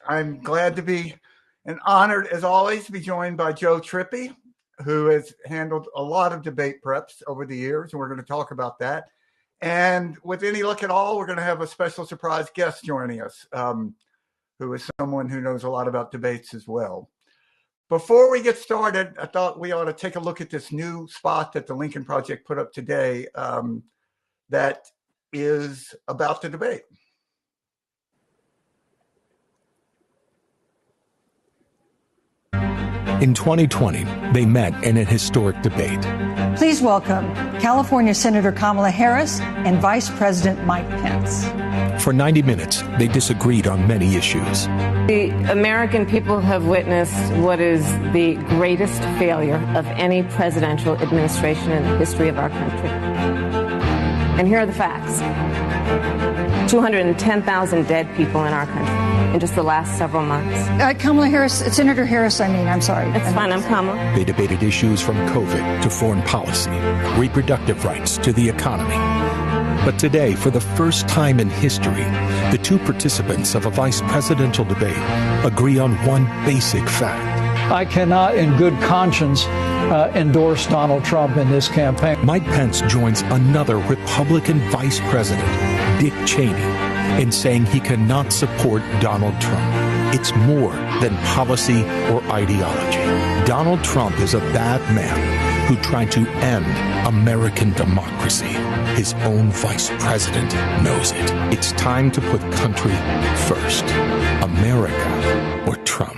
I'm glad to be and honored, as always, to be joined by Joe Trippi, who has handled a lot of debate preps over the years, and we're going to talk about that. And with any luck at all, we're going to have a special surprise guest joining us, who is someone who knows a lot about debates as well. Before we get started, I thought we ought to take a look at this new spot that the Lincoln Project put up today that is about the debate. In 2020, they met in a historic debate. Please welcome California Senator Kamala Harris and Vice President Mike Pence. For 90 minutes, they disagreed on many issues. The American people have witnessed what is the greatest failure of any presidential administration in the history of our country. And here are the facts. 210,000 dead people in our country in just the last several months. Kamala Harris, Senator Harris, I'm sorry. It's fine, I'm Kamala. They debated issues from COVID to foreign policy, reproductive rights to the economy. But today, for the first time in history, the two participants of a vice presidential debate agree on one basic fact. I cannot, in good conscience, endorse Donald Trump in this campaign. Mike Pence joins another Republican vice president, Dick Cheney, in saying he cannot support Donald Trump. It's more than policy or ideology. Donald Trump is a bad man who tried to end American democracy. His own vice president knows it. It's time to put country first. America or Trump.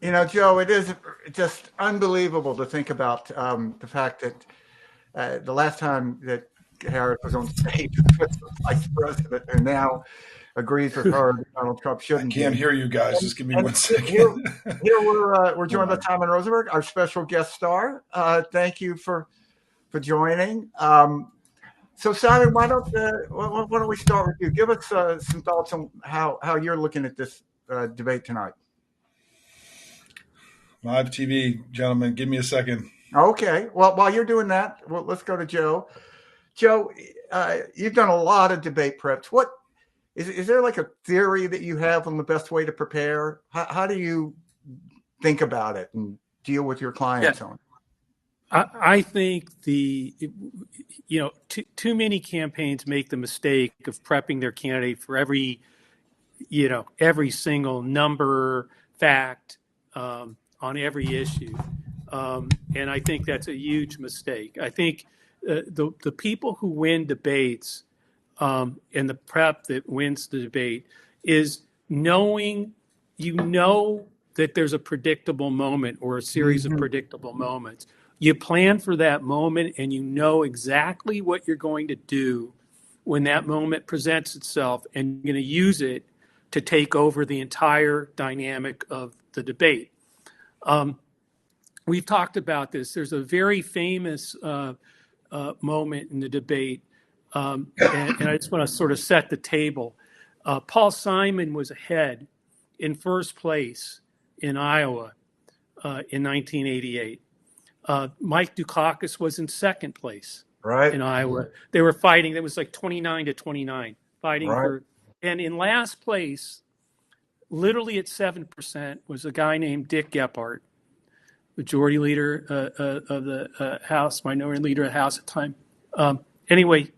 You know, Joe, it is just unbelievable to think about the fact that the last time that Harris was on stage with the vice president and now agrees with her that Donald Trump shouldn't. I can't hear you guys. Just give me 1 second. Here we're joined by Simon Rosenberg, our special guest star. Thank you for joining. So, Simon, why don't we start with you? Give us some thoughts on how you're looking at this debate tonight. Live TV, gentlemen, give me a second. Okay. Well, while you're doing that, let's go to Joe. Joe, you've done a lot of debate preps. What is there like a theory that you have on the best way to prepare? How do you think about it and deal with your clients on it? I think too many campaigns make the mistake of prepping their candidate for every single number, fact, on every issue. And I think that's a huge mistake. I think the people who win debates and the prep that wins the debate is knowing, that there's a predictable moment or a series of predictable moments. You plan for that moment and you know exactly what you're going to do when that moment presents itself, and you're going to use it to take over the entire dynamic of the debate. We've talked about this. There's a very famous moment in the debate, and I just want to sort of set the table. Paul Simon was ahead in first place in Iowa in 1988. Mike Dukakis was in second place in Iowa. They were fighting. It was like 29-29, fighting for. And in last place, literally at 7%, was a guy named Dick Gephardt, majority leader of the House, minority leader of the House at the time. Anyway,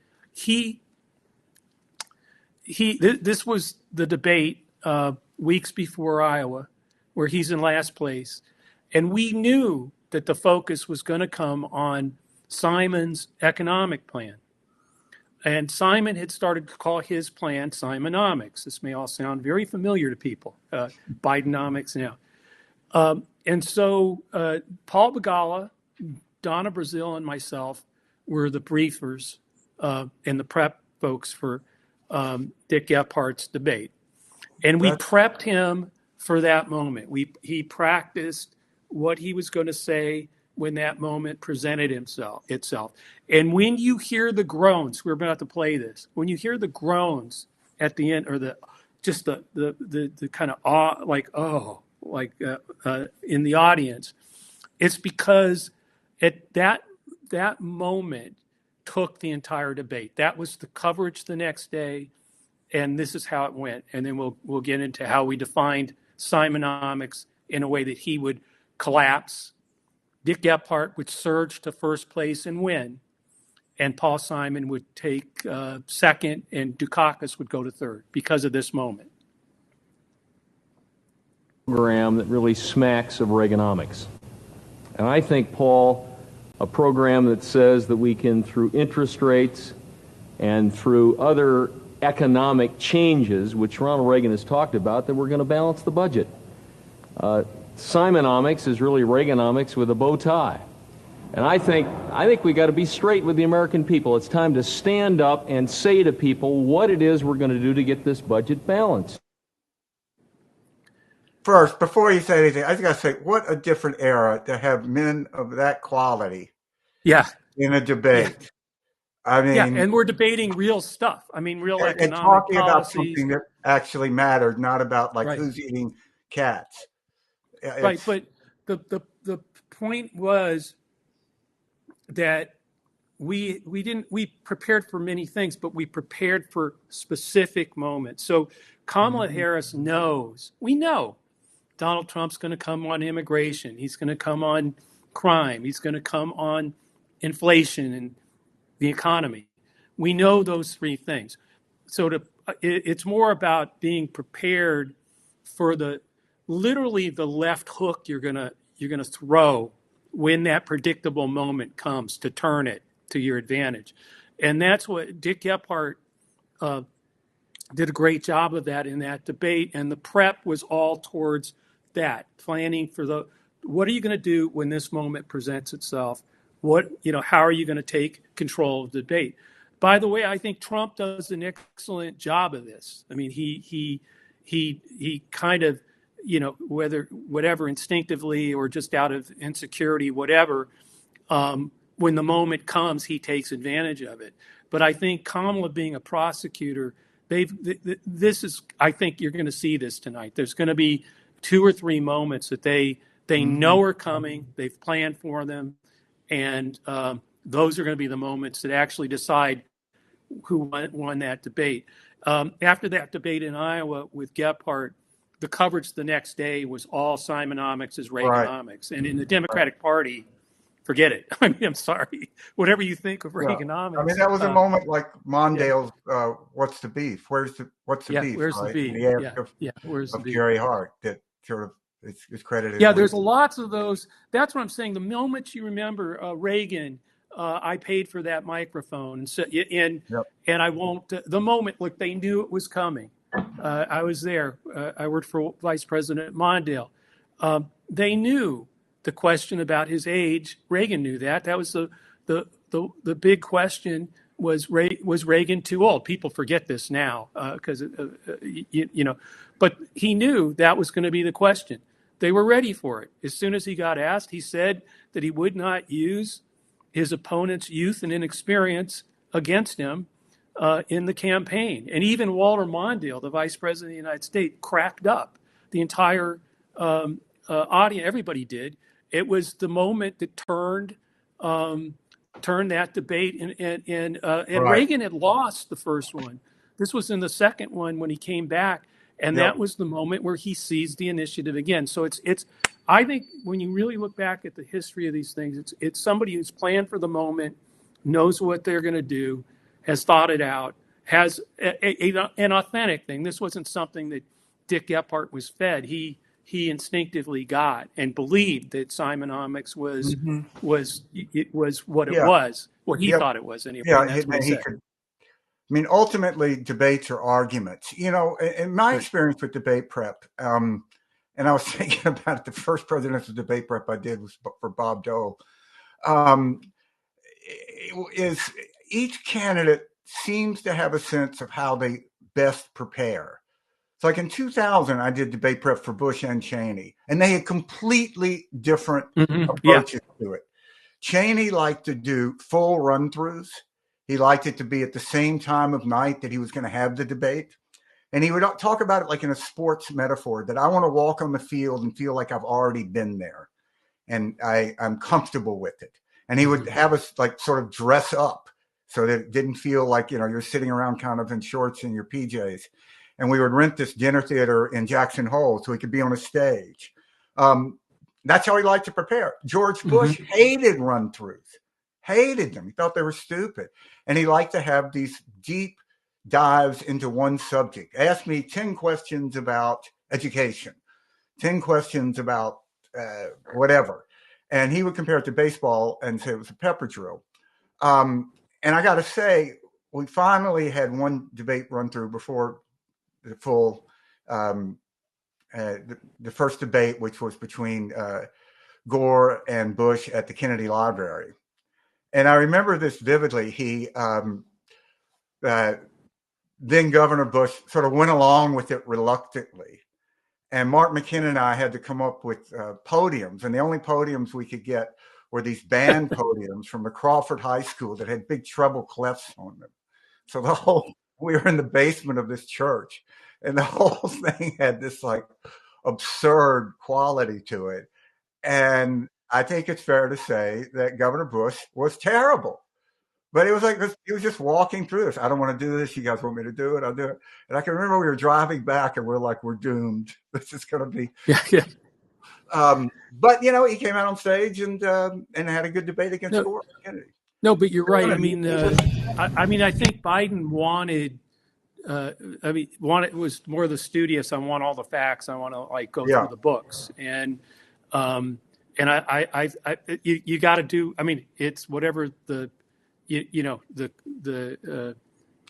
this was the debate weeks before Iowa, where he's in last place. And we knew that the focus was going to come on Simon's economic plan. And Simon had started to call his plan Simonomics. This may all sound very familiar to people, Bidenomics now. And so Paul Begala, Donna Brazil, and myself were the briefers and the prep folks for Dick Gephardt's debate. And we prepped him for that moment. He practiced what he was going to say when that moment presented itself. And when you hear the groans, we're about to play this. When you hear the groans at the end, or the kind of awe, in the audience, it's because at that moment, took the entire debate. That was the coverage the next day, and this is how it went. And then we'll get into how we defined Simonomics in a way that he would collapse. Dick Gephardt would surge to first place and win, and Paul Simon would take second, and Dukakis would go to third because of this moment. Program that really smacks of Reaganomics. And I think, Paul, a program that says that we can, through interest rates and through other economic changes, which Ronald Reagan has talked about, that we're going to balance the budget. Simonomics is really Reaganomics with a bow tie. And I think we got to be straight with the American people. It's time to stand up and say to people what it is we're going to do to get this budget balanced. First, before you say anything, I just got to say, what a different era to have men of that quality in a debate. I mean, and we're debating real stuff. I mean, real economic and talking policies. about something that actually mattered, not about who's eating cats. Right, but the point was that we prepared for many things, but we prepared for specific moments. So Kamala Harris knows, we know, Donald Trump's going to come on immigration. He's going to come on crime. He's going to come on inflation and the economy. We know those three things. So it's more about being prepared for literally the left hook you're going to throw when that predictable moment comes to turn it to your advantage. And that's what Dick Gephardt did a great job of that in that debate. And the prep was all towards that, planning for what are you going to do when this moment presents itself? How are you going to take control of the debate? By the way, I think Trump does an excellent job of this. I mean, he kind of, whatever instinctively or just out of insecurity, whatever, when the moment comes, he takes advantage of it. But I think Kamala being a prosecutor, I think you're going to see this tonight. There's going to be 2 or 3 moments that they know are coming. They've planned for them. And those are going to be the moments that actually decide who won that debate. After that debate in Iowa with Gephardt, the coverage the next day was all Simonomics is Reaganomics. Right. And in the Democratic Party, forget it. I mean, I'm sorry. Whatever you think of Reaganomics. I mean, that was a moment like Mondale's What's the Beef? What's the beef? Where's right? the beef? Where's the beef? Jerry Hart that sort of it's credited. Yeah, there's lots of those. That's what I'm saying. The moment you remember Reagan, I paid for that microphone. And so, and I won't, the moment, look, they knew it was coming. I was there. I worked for Vice President Mondale. They knew the question about his age. Reagan knew that. That was the big question. Was Reagan too old? People forget this now because but he knew that was going to be the question. They were ready for it. As soon as he got asked, he said that he would not use his opponent's youth and inexperience against him in the campaign. And even Walter Mondale, the Vice President of the United States, cracked up. The entire audience, everybody did. It was the moment that turned that debate, and Reagan had lost the first one. This was in the second one when he came back, and that was the moment where he seized the initiative again. So it's I think when you really look back at the history of these things, it's somebody who's planned for the moment, knows what they're going to do, has thought it out, has an authentic thing. This wasn't something that Dick Gephardt was fed. He instinctively got and believed that Simonomics was what it was, what he thought it was. Anyway, that's what he said. I mean, ultimately, debates are arguments. In my experience with debate prep, and I was thinking about it, the first presidential debate prep I did was for Bob Dole, is each candidate seems to have a sense of how they best prepare. So like in 2000, I did debate prep for Bush and Cheney, and they had completely different approaches to it. Cheney liked to do full run-throughs. He liked it to be at the same time of night that he was going to have the debate. And he would talk about it like in a sports metaphor, that I want to walk on the field and feel like I've already been there and I'm comfortable with it. And he would have us like sort of dress up so that it didn't feel like, you're sitting around kind of in shorts and your PJs. And we would rent this dinner theater in Jackson Hole so he could be on a stage. That's how he liked to prepare. George Bush hated run-throughs, hated them. He thought they were stupid. And he liked to have these deep dives into one subject. Ask me 10 questions about education, 10 questions about whatever. And he would compare it to baseball and say it was a pepper drill. And I got to say, we finally had one debate run through before the full, the first debate, which was between Gore and Bush at the Kennedy Library. And I remember this vividly. Then Governor Bush sort of went along with it reluctantly. And Mark McKinnon and I had to come up with podiums. And the only podiums we could get were these band podiums from the Crawford High School that had big treble clefs on them. So we were in the basement of this church, and the whole thing had this like absurd quality to it. And I think it's fair to say that Governor Bush was terrible. But it was like he was just walking through this. I don't want to do this. You guys want me to do it? I'll do it. And I can remember we were driving back, and we're like, we're doomed. This is going to be. Yeah. But he came out on stage and had a good debate against Gore and Kennedy. No, but you're right. I mean, I think Biden wanted. It was more the studious. I want all the facts. I want to go through the books, and you got to do. I mean, it's whatever the.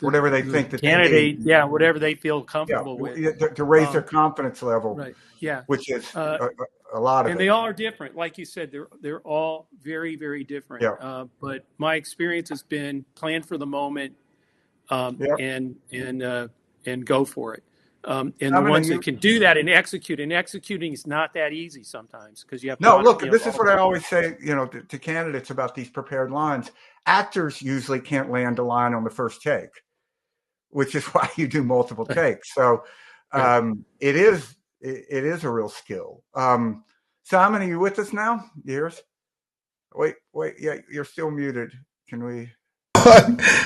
Whatever they think the candidate, whatever they feel comfortable with to raise their confidence level, right? Yeah, which is a lot of and it. they all are different, like you said. They're all very, very different. Yeah. But my experience has been plan for the moment, and go for it. And the ones that can do that and executing is not that easy sometimes because you have to. No, look, this is what I always say, to candidates about these prepared lines. Actors usually can't land a line on the first take, which is why you do multiple takes. So it is a real skill. Simon, are you with us now? Yours? Wait, yeah, you're still muted. Can we?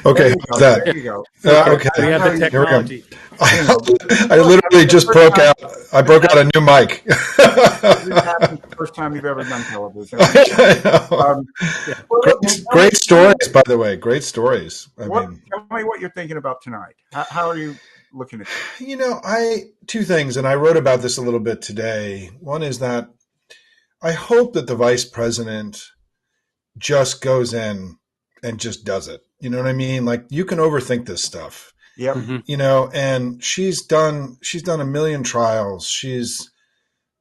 Okay, there you go. Okay, we have the technology. I literally just broke out. I broke out a new mic. This happens the first time you've ever done television. Great stories, by the way. Great stories. Tell me what you're thinking about tonight. How are you looking at this? Two things, and I wrote about this a little bit today. One is that I hope that the vice president just goes in and just does it. You know what I mean? Like, you can overthink this stuff. Yep. And she's done a million trials. She's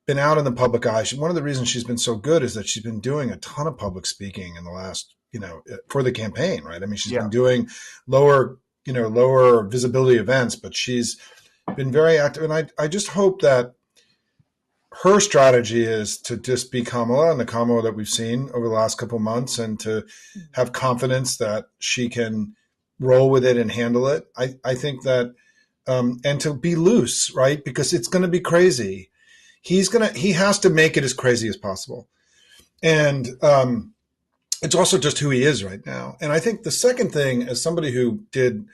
been out in the public eye. One of the reasons she's been so good is that she's been doing a ton of public speaking in the last, for the campaign, right? I mean, she's been doing lower visibility events, but she's been very active. And I just hope that her strategy is to just be Kamala and the Kamala that we've seen over the last couple of months, and to have confidence that she can roll with it and handle it. I think that, and to be loose, right? Because it's going to be crazy. He has to make it as crazy as possible. And it's also just who he is right now. And I think the second thing, as somebody who did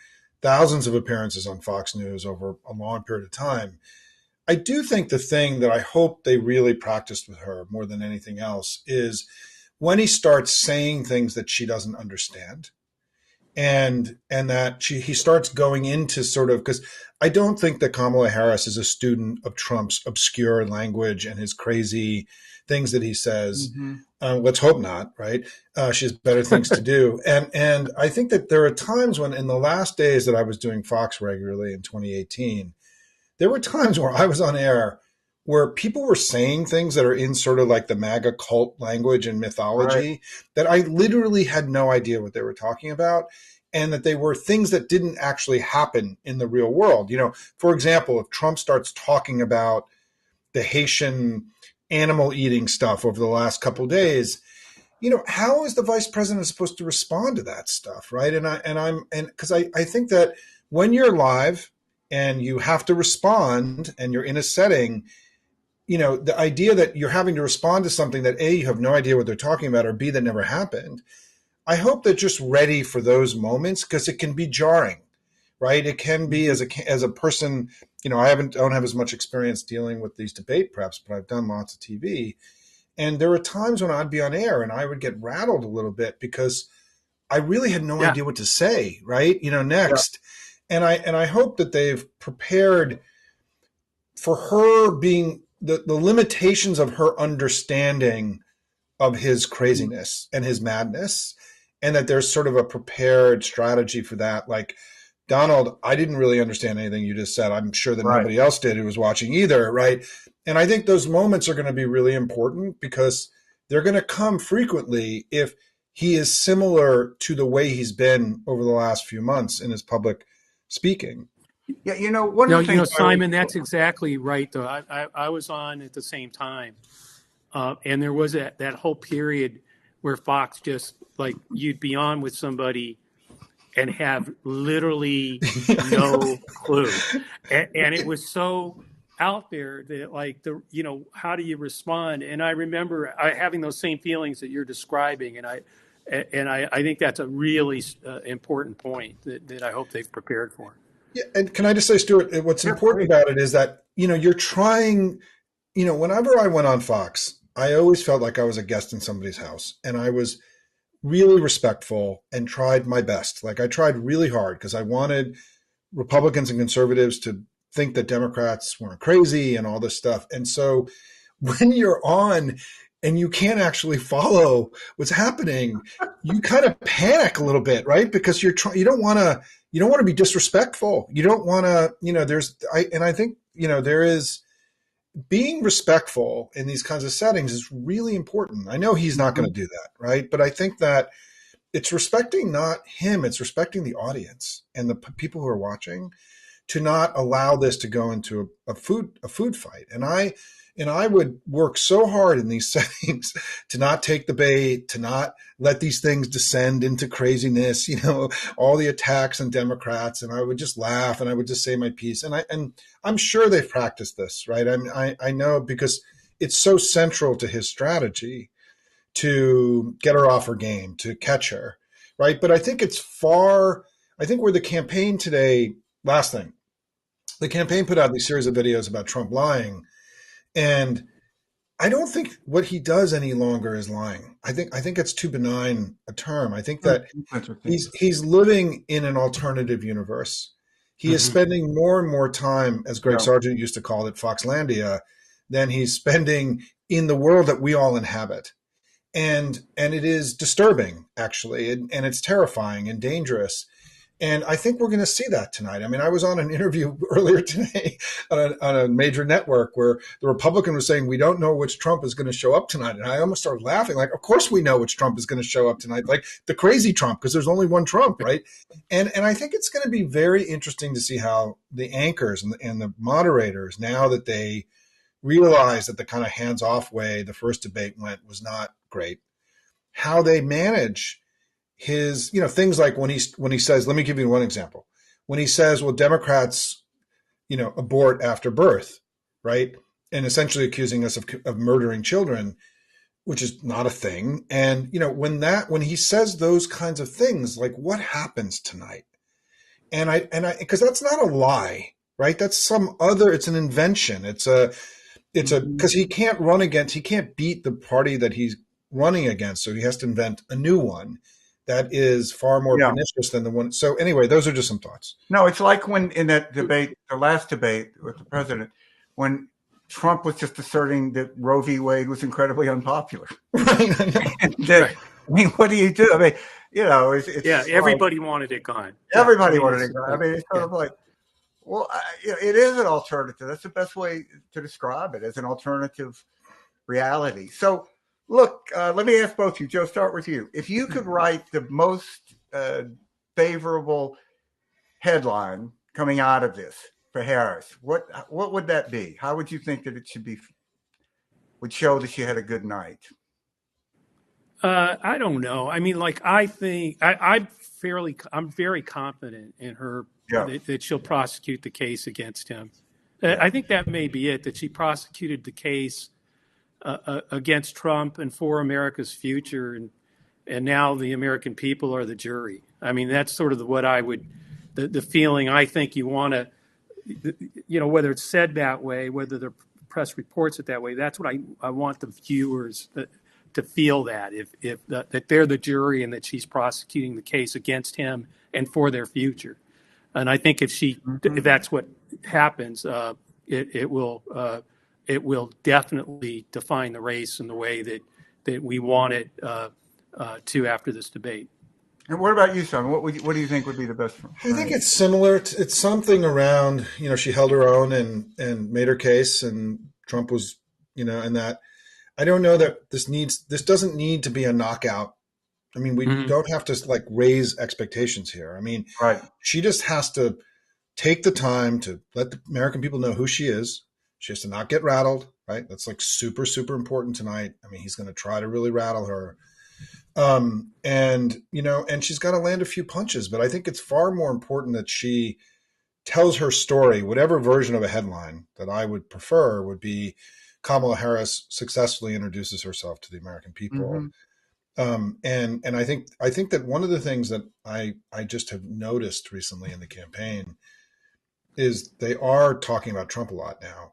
thousands of appearances on Fox News over a long period of time, I do think the thing that I hope they really practiced with her more than anything else is when he starts saying things that she doesn't understand, and that he starts going into sort of, because I don't think that Kamala Harris is a student of Trump's obscure language and his crazy things that he says. Let's hope not, right? She has better things to do. And I think that there are times when, in the last days that I was doing Fox regularly in 2018, there were times where I was on air where people were saying things that are in sort of like the MAGA cult language and mythology that I literally had no idea what they were talking about, and that they were things that didn't actually happen in the real world. For example, if Trump starts talking about the Haitian animal eating stuff over the last couple of days, how is the vice president supposed to respond to that stuff, right? And because I think that when you're live and you have to respond and you're in a setting, the idea that you're having to respond to something that A, you have no idea what they're talking about, or B, that never happened, I hope they're just ready for those moments, because it can be jarring, right? It can be as a person, I don't have as much experience dealing with these debate preps, but I've done lots of TV. And there were times when I'd be on air and I would get rattled a little bit because I really had no idea what to say, right? Next. Yeah. And I hope that they've prepared for her being the limitations of her understanding of his craziness and his madness, and that there's sort of a prepared strategy for that. Like, Donald, I didn't really understand anything you just said. I'm sure that nobody else did who was watching either, right? And I think those moments are going to be really important, because they're going to come frequently if he is similar to the way he's been over the last few months in his public speaking. Yeah, one of the things, Simon, that's exactly right, though. I was on at the same time, and there was that whole period where Fox just, like, you'd be on with somebody and have literally no clue. And it was so out there that, like, how do you respond? And I remember having those same feelings that you're describing. And I think that's a really important point that I hope they've prepared for. Yeah. And can I just say, Stuart, what's important about it is that, you're trying, whenever I went on Fox, I always felt like I was a guest in somebody's house, and I was really respectful and tried my best. Like, I tried really hard because I wanted Republicans and conservatives to think that Democrats weren't crazy and all this stuff. And so when you're on and you can't actually follow what's happening, you kind of panic a little bit, right? Because you don't want to be disrespectful. You don't want to, I think, there is being respectful in these kinds of settings is really important. I know he's not going to do that, right? But I think that it's respecting not him, it's respecting the audience and the people who are watching, to not allow this to go into a food fight. And I would work so hard in these settings to not take the bait, to not let these things descend into craziness, all the attacks on Democrats. And I would just laugh and I would just say my piece. And I'm sure they've practiced this, right? I know, because it's so central to his strategy to get her off her game, to catch her, right? But I think where the campaign today, last thing, the campaign put out these series of videos about Trump lying. And I don't think what he does any longer is lying. I think it's too benign a term. I think that he's living in an alternative universe. He is spending more and more time, as Greg Sargent used to call it, Foxlandia, than he's spending in the world that we all inhabit. And it is disturbing, actually, and it's terrifying and dangerous. And I think we're going to see that tonight. I mean, I was on an interview earlier today on a major network where the Republican was saying, we don't know which Trump is going to show up tonight. And I almost started laughing, like, of course we know which Trump is going to show up tonight, like the crazy Trump, because there's only one Trump, right? And I think it's going to be very interesting to see how the anchors and the moderators, now that they realize that the kind of hands-off way the first debate went was not great, how they manage his, things like when he says, let me give you one example. When he says, well, Democrats, abort after birth, right? And essentially accusing us of murdering children, which is not a thing. And, when he says those kinds of things, like, what happens tonight? And I, because that's not a lie, right? That's it's an invention. Because he can't beat the party that he's running against. So he has to invent a new one that is far more pernicious than the one. So anyway, those are just some thoughts. No, it's like when in that debate, the last debate with the president, when Trump was just asserting that Roe v. Wade was incredibly unpopular. Right. I mean, what do you do? I mean, it's everybody wanted it gone. Everybody wanted it gone. I mean, it's sort of like, well, it is an alternative. That's the best way to describe it, as an alternative reality. So, look, let me ask both of you. Joe, start with you. If you could write the most favorable headline coming out of this for Harris, what would that be? How would you think that it would show that she had a good night? I don't know. I mean, like, I think I'm very confident in her that she'll prosecute the case against him. I think that may be it, that she prosecuted the case against Trump and for America's future, and now the American people are the jury. I mean, that's sort of what I would, the feeling I think you want to, whether it's said that way, whether the press reports it that way, that's what I want the viewers to feel, that that they're the jury and that she's prosecuting the case against him and for their future. And I think if that's what happens, it will definitely define the race in the way that we want it to after this debate. And what about you, Simon? What do you think would be the best? I think it's similar. It's something around, she held her own and made her case, and Trump was, and that. I don't know that this doesn't need to be a knockout. I mean, we don't have to raise expectations here. I mean, right. She just has to take the time to let the American people know who she is. She has to not get rattled, right? That's super, super important tonight. I mean, he's going to try to really rattle her. And she's got to land a few punches, but I think it's far more important that she tells her story. Whatever version of a headline that I would prefer would be Kamala Harris successfully introduces herself to the American people. And I think that one of the things that I just have noticed recently in the campaign is they are talking about Trump a lot now.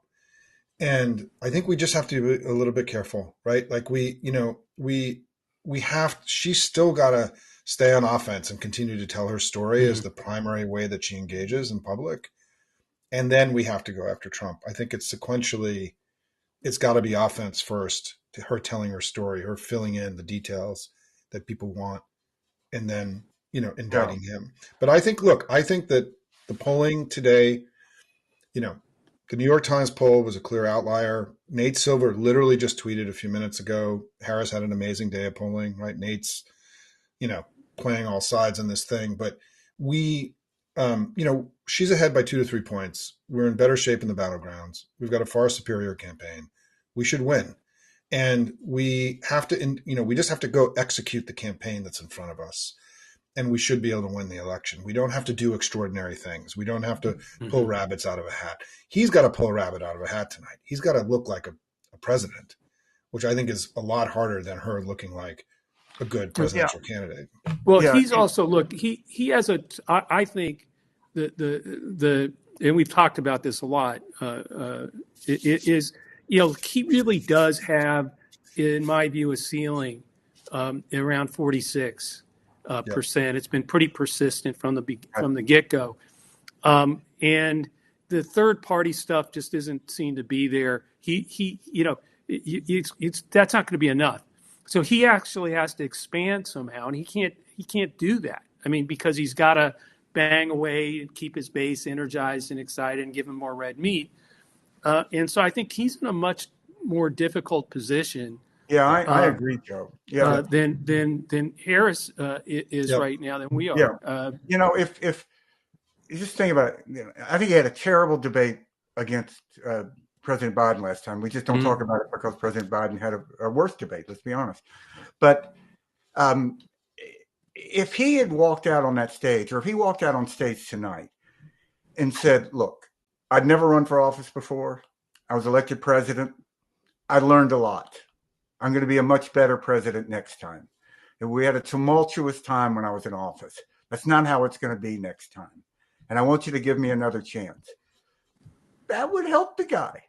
And I think we just have to be a little bit careful, right? She's still got to stay on offense and continue to tell her story as the primary way that she engages in public. And then we have to go after Trump. I think it's sequentially, it's got to be offense first, to her telling her story, her filling in the details that people want, and then, indicting him. But I think that the polling today, the New York Times poll was a clear outlier. Nate Silver literally just tweeted a few minutes ago, Harris had an amazing day of polling, right? Nate's, playing all sides in this thing. But she's ahead by 2 to 3 points. We're in better shape in the battlegrounds. We've got a far superior campaign. We should win. And we have to, we just have to go execute the campaign that's in front of us. And we should be able to win the election. We don't have to do extraordinary things. We don't have to pull rabbits out of a hat. He's got to pull a rabbit out of a hat tonight. He's got to look like a president, which I think is a lot harder than her looking like a good presidential candidate. Well, he's also, he has I think and we've talked about this a lot, he really does have, in my view, a ceiling around 46%. It's been pretty persistent from the get-go. And the third party stuff just doesn't seem to be there. That's not going to be enough. So he actually has to expand somehow, and he can't do that. I mean, because he's got to bang away and keep his base energized and excited and give him more red meat. And so I think he's in a much more difficult position. Yeah, I agree, Joe. Yeah, than Harris is right now, than we are. Yeah. If you just think about it, I think he had a terrible debate against President Biden last time. We just don't talk about it because President Biden had a worse debate. Let's be honest. But if he had walked out on that stage, or if he walked out on stage tonight and said, "Look, I'd never run for office before. I was elected president. I learned a lot. I'm going to be a much better president next time. And we had a tumultuous time when I was in office. That's not how it's going to be next time. And I want you to give me another chance." That would help the guy.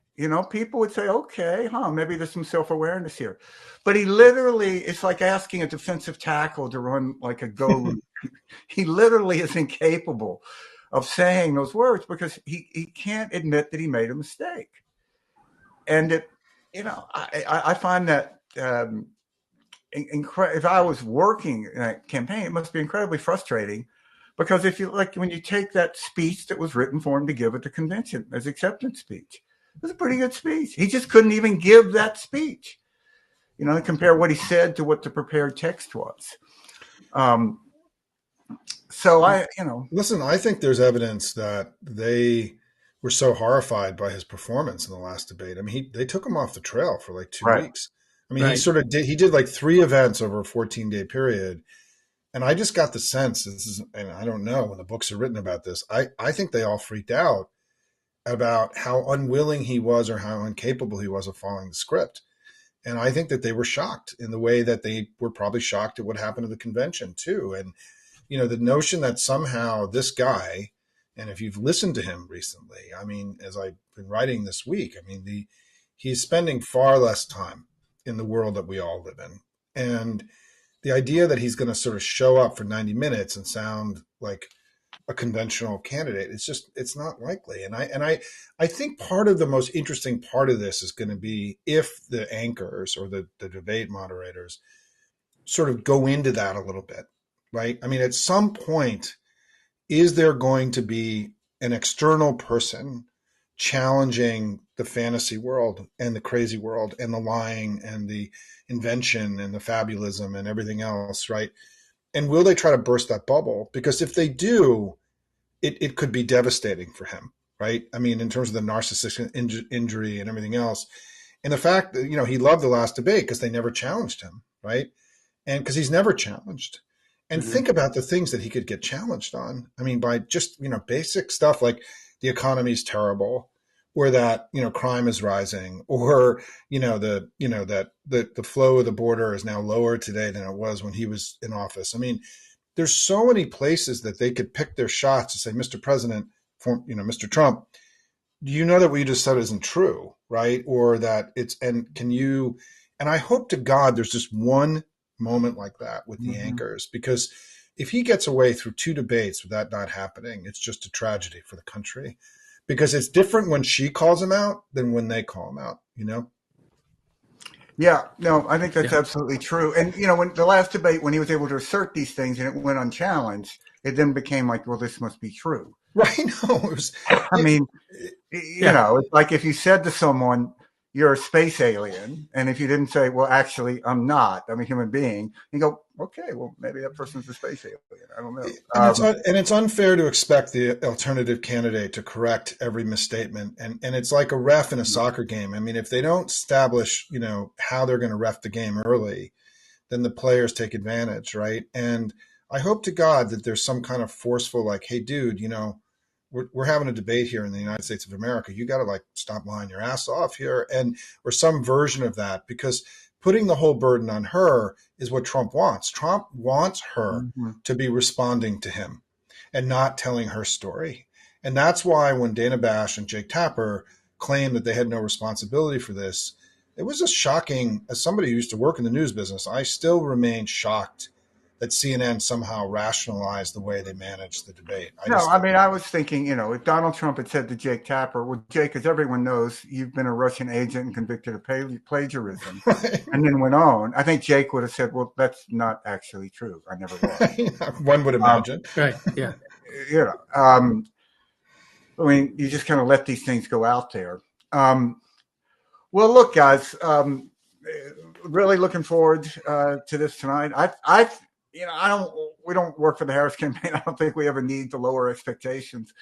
People would say, okay, maybe there's some self-awareness here. But he literally, it's like asking a defensive tackle to run like a go route. He literally is incapable of saying those words because he can't admit that he made a mistake. And I find that if I was working in a campaign, it must be incredibly frustrating, because when you take that speech that was written for him to give at the convention as acceptance speech, it was a pretty good speech. He just couldn't even give that speech, compare what he said to what the prepared text was. Listen, I think there's evidence that they were so horrified by his performance in the last debate. I mean, they took him off the trail for like 2 weeks. I mean, he did like 3 events over a 14-day period. And I just got the sense, and I don't know when the books are written about this, I think they all freaked out about how unwilling he was or how incapable he was of following the script. And I think that they were shocked in the way that they were probably shocked at what happened at the convention too. And, the notion that somehow this guy, and if you've listened to him recently, I mean, as I've been writing this week, I mean, he's spending far less time in the world that we all live in. And the idea that he's going to sort of show up for 90 minutes and sound like a conventional candidate, it's not likely. And I think part of the most interesting part of this is going to be if the anchors or the debate moderators sort of go into that a little bit, right? I mean, at some point, is there going to be an external person challenging the fantasy world and the crazy world and the lying and the invention and the fabulism and everything else, right? And will they try to burst that bubble? Because if they do, it could be devastating for him, right? I mean, in terms of the narcissistic injury and everything else. And the fact that, he loved the last debate because they never challenged him, right? And because he's never challenged. And think about the things that he could get challenged on. I mean, by just, basic stuff like the economy is terrible, or that, crime is rising, or, that the flow of the border is now lower today than it was when he was in office. I mean, there's so many places that they could pick their shots to say, Mr. President, Mr. Trump, do you know that what you just said isn't true, right? Or that and I hope to God there's just one moment like that with the anchors, because if he gets away through 2 debates with that not happening, it's just a tragedy for the country, because it's different when she calls him out than when they call him out, Yeah, no, I think that's absolutely true. And, when the last debate, when he was able to assert these things and it went unchallenged, it then became like, well, this must be true. Right. No, it's like if you said to someone, you're a space alien. And if you didn't say, well, actually, I'm not, I'm a human being, you go, okay, well, maybe that person's a space alien. I don't know. And it's unfair to expect the alternative candidate to correct every misstatement. And it's like a ref in a soccer game. I mean, if they don't establish, how they're going to ref the game early, then the players take advantage, right? And I hope to God that there's some kind of forceful, like, hey, dude, we're having a debate here in the United States of America. You got to stop lying your ass off here, or some version of that, because putting the whole burden on her is what Trump wants. Trump wants her to be responding to him and not telling her story. And that's why when Dana Bash and Jake Tapper claimed that they had no responsibility for this, it was a shocking, as somebody who used to work in the news business, I still remain shocked that CNN somehow rationalized the way they managed the debate. I was thinking, if Donald Trump had said to Jake Tapper, well, Jake, as everyone knows, you've been a Russian agent and convicted of plagiarism, right, and then went on, I think Jake would have said, well, that's not actually true. I never was. One would imagine. Right, yeah. I mean, you just kind of let these things go out there. Well, look, guys, really looking forward to this tonight. We don't work for the Harris campaign. I don't think we ever need to lower expectations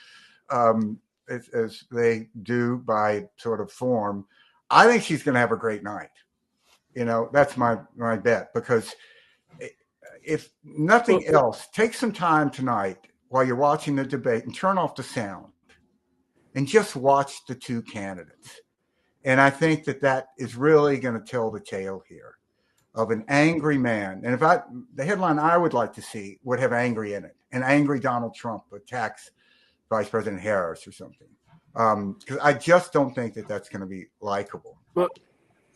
as they do by sort of form. I think she's going to have a great night. That's my bet, because if nothing else, take some time tonight while you're watching the debate and turn off the sound and just watch the 2 candidates. And I think that is really going to tell the tale here of an angry man. And the headline I would like to see would have angry in it. An angry Donald Trump attacks Vice President Harris or something. Because I just don't think that that's going to be likable. Well,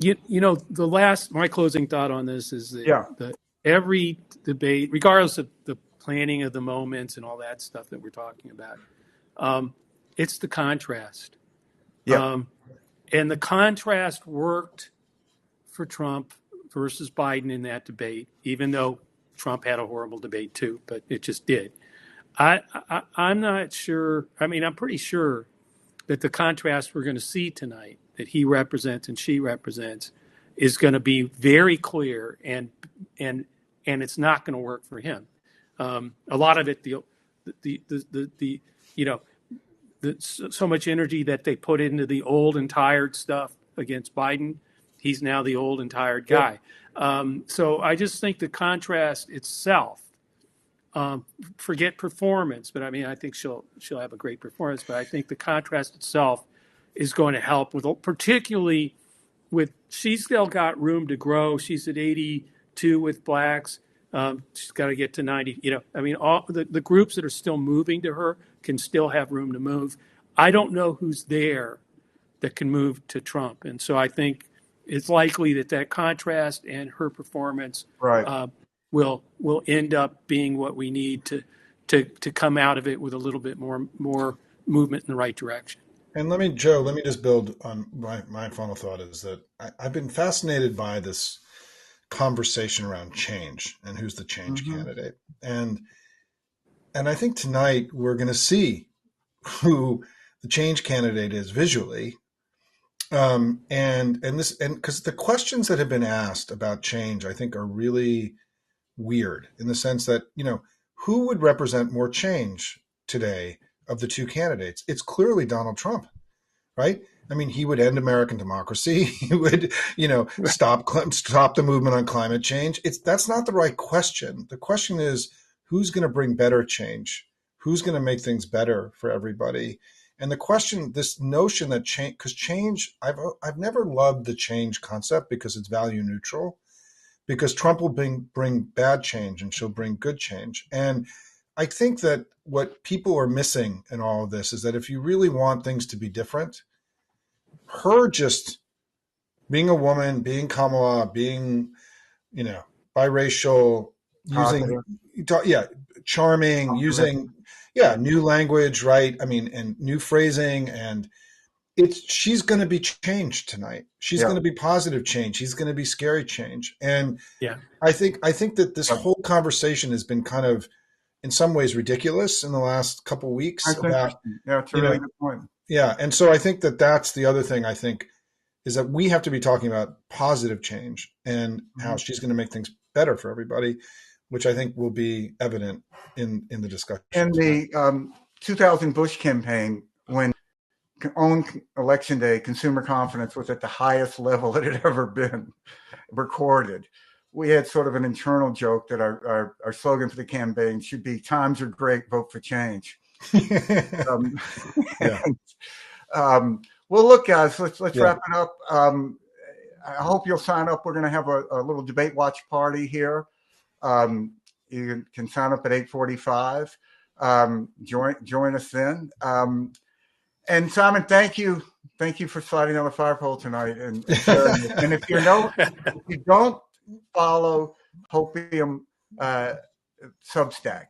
my closing thought on this is that every debate, regardless of the planning of the moments and all that stuff that we're talking about, it's the contrast. Yeah. And the contrast worked for Trump versus Biden in that debate, even though Trump had a horrible debate too, but it just did. I'm not sure. I mean, I'm pretty sure that the contrast we're going to see tonight, that he represents and she represents, is going to be very clear, and it's not going to work for him. A lot of it, so much energy that they put into the old and tired stuff against Biden. He's now the old and tired guy. So I just think the contrast itself, forget performance, but I mean, I think she'll have a great performance, but I think the contrast itself is going to help with, particularly she's still got room to grow. She's at 82 with blacks. She's got to get to 90. All the groups that are still moving to her can still have room to move. I don't know who's there that can move to Trump. And so I think it's likely that contrast and her performance will end up being what we need to come out of it with a little bit more movement in the right direction. And let me just build on my final thought is that I've been fascinated by this conversation around change and who's the change candidate. And I think tonight we're going to see who the change candidate is visually. And because the questions that have been asked about change, I think are really weird in the sense that, who would represent more change today of the two candidates? It's clearly Donald Trump, right? I mean, he would end American democracy. He would, stop the movement on climate change. That's not the right question. The question is, who's going to bring better change? Who's going to make things better for everybody? And the question, this notion that change, because change, I've never loved the change concept because it's value neutral, because Trump will bring bad change and she'll bring good change. And I think that what people are missing in all of this is that if you really want things to be different, her just being a woman, being Kamala, being, biracial, charming, using, new language, right? I mean, and new phrasing, and she's going to be changed tonight. She's going to be positive change. She's going to be scary change. And I think that this whole conversation has been kind of, in some ways, ridiculous in the last couple of weeks. It's a really good point. Yeah. And so I think that's the other thing I think is that we have to be talking about positive change and how she's going to make things better for everybody, which I think will be evident in the discussion. In the 2000 Bush campaign, when on election day, consumer confidence was at the highest level it had ever been recorded, we had sort of an internal joke that our slogan for the campaign should be "Times are great, vote for change." Well, look, guys, let's wrap it up. I hope you'll sign up. We're going to have a little debate watch party here. You can sign up at 8:45. Join us then. And Simon, thank you for sliding on the fire pole tonight. And if you don't follow Hopium Substack,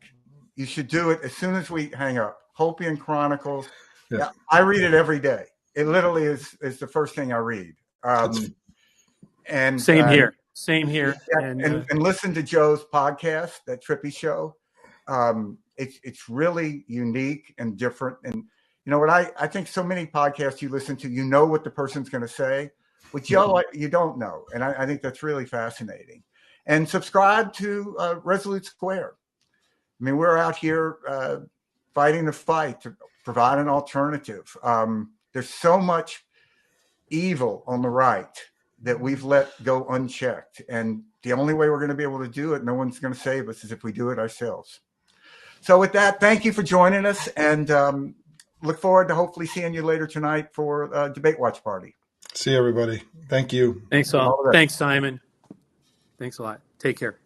you should do it as soon as we hang up. Hopium Chronicles. Yeah, I read it every day. It literally is the first thing I read. And same here. And listen to Joe's podcast, that Trippi show. It's really unique and different. And you know what? I think so many podcasts you listen to, what the person's going to say. With Joe, you don't know. And I think that's really fascinating. And subscribe to Resolute Square. I mean, we're out here fighting the fight to provide an alternative. There's so much evil on the right that we've let go unchecked. And the only way we're going to be able to do it, no one's going to save us, is if we do it ourselves. So with that, thank you for joining us, and look forward to hopefully seeing you later tonight for a debate watch party. See everybody. Thank you. Thanks all. Thanks, Simon. Thanks a lot. Take care.